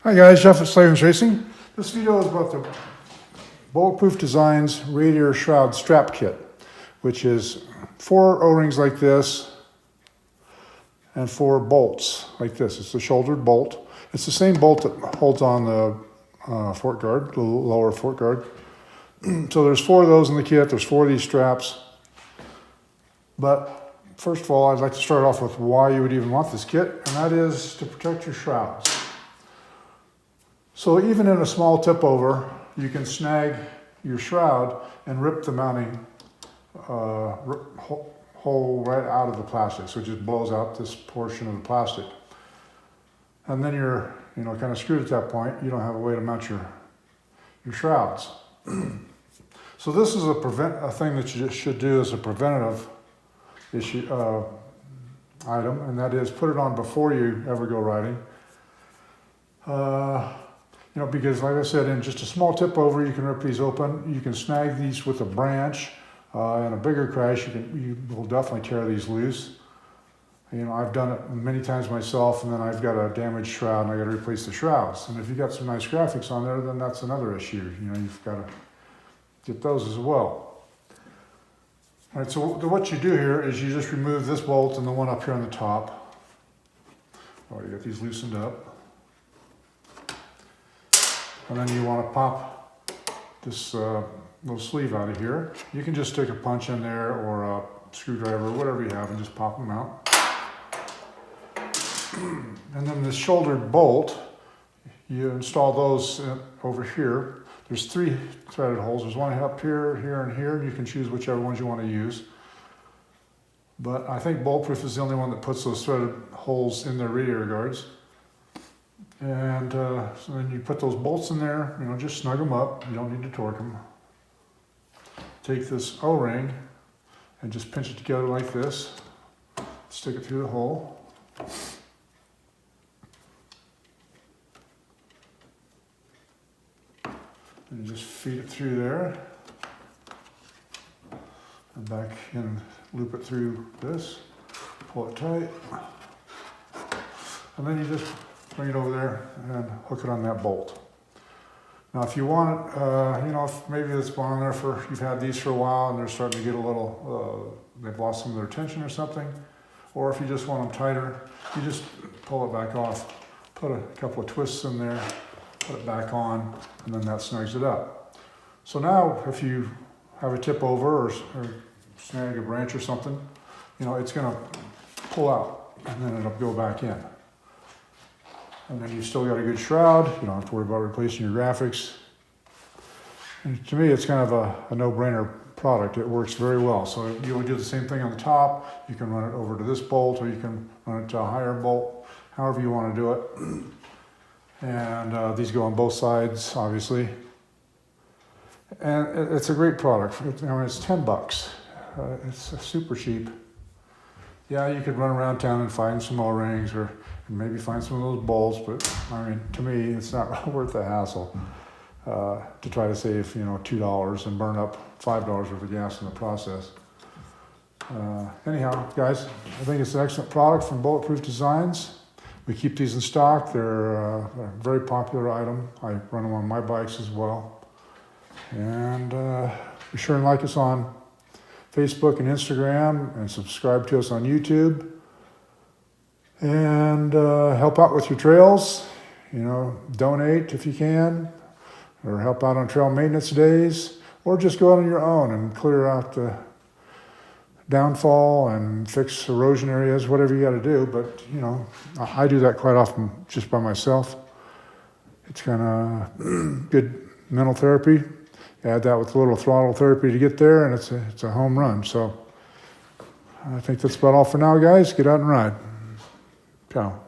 Hi guys, Jeff at Slavens Racing. This video is about the Bulletproof Designs Radiator Shroud strap kit, which is 4 O-rings like this and 4 bolts like this. It's a shouldered bolt. It's the same bolt that holds on the fork guard, the lower fork guard. So there's 4 of those in the kit. There's 4 of these straps. But first of all, I'd like to start off with why you would even want this kit, and that is to protect your shrouds. So even in a small tip over, you can snag your shroud and rip the mounting hole right out of the plastic. So it just blows out this portion of the plastic. And then you're kind of screwed at that point. You don't have a way to mount your shrouds. So this is a thing that you just should do as a preventative issue item, and that is put it on before you ever go riding. Because like I said, in just a small tip over, you can rip these open. You can snag these with a branch. In a bigger crash, you will definitely tear these loose. I've done it many times myself, and then I've got a damaged shroud, and I got to replace the shrouds. And if you've got some nice graphics on there, then that's another issue. You've got to get those as well. All right, so what you do here is you just remove this bolt and the one up here on the top. Oh, you got these loosened up. And then you want to pop this little sleeve out of here. You can just stick a punch in there or a screwdriver, whatever you have, and just pop them out. And then this shouldered bolt, you install those over here. There's 3 threaded holes. There's one up here, here, and here. You can choose whichever ones you want to use. But I think Bulletproof is the only one that puts those threaded holes in their radiator guards. And so then you put those bolts in there, just snug them up. You don't need to torque them. Take this O-ring and just pinch it together like this. Stick it through the hole. And you just feed it through there. And back and loop it through this. Pull it tight. And then you just bring it over there and hook it on that bolt. Now if you want it, if maybe it's been on there you've had these for a while and they're starting to get a little, they've lost some of their tension or something, or if you just want them tighter, you just pull it back off, put a couple of twists in there, put it back on, and then that snugs it up. So now if you have a tip over or snag a branch or something, it's gonna pull out and then it'll go back in. And then you've still got a good shroud. You don't have to worry about replacing your graphics. And to me, it's kind of a no-brainer product. It works very well. So you would do the same thing on the top. You can run it over to this bolt, or you can run it to a higher bolt, however you want to do it. And these go on both sides, obviously. And it's a great product. It's 10 bucks. It's super cheap. Yeah, you could run around town and find some O-rings or maybe find some of those bolts, but to me, it's not worth the hassle to try to save, $2 and burn up $5 worth of gas in the process. Anyhow, guys, I think it's an excellent product from Bulletproof Designs. We keep these in stock. They're a very popular item. I run them on my bikes as well. And be sure and like us on Facebook and Instagram, and subscribe to us on YouTube. And help out with your trails, donate if you can, or help out on trail maintenance days, or just go out on your own and clear out the downfall and fix erosion areas, whatever you got to do. But, I do that quite often just by myself. It's kind of good mental therapy. Add that with a little throttle therapy to get there, and it's a home run. So I think that's about all for now, guys. Get out and ride. Ciao.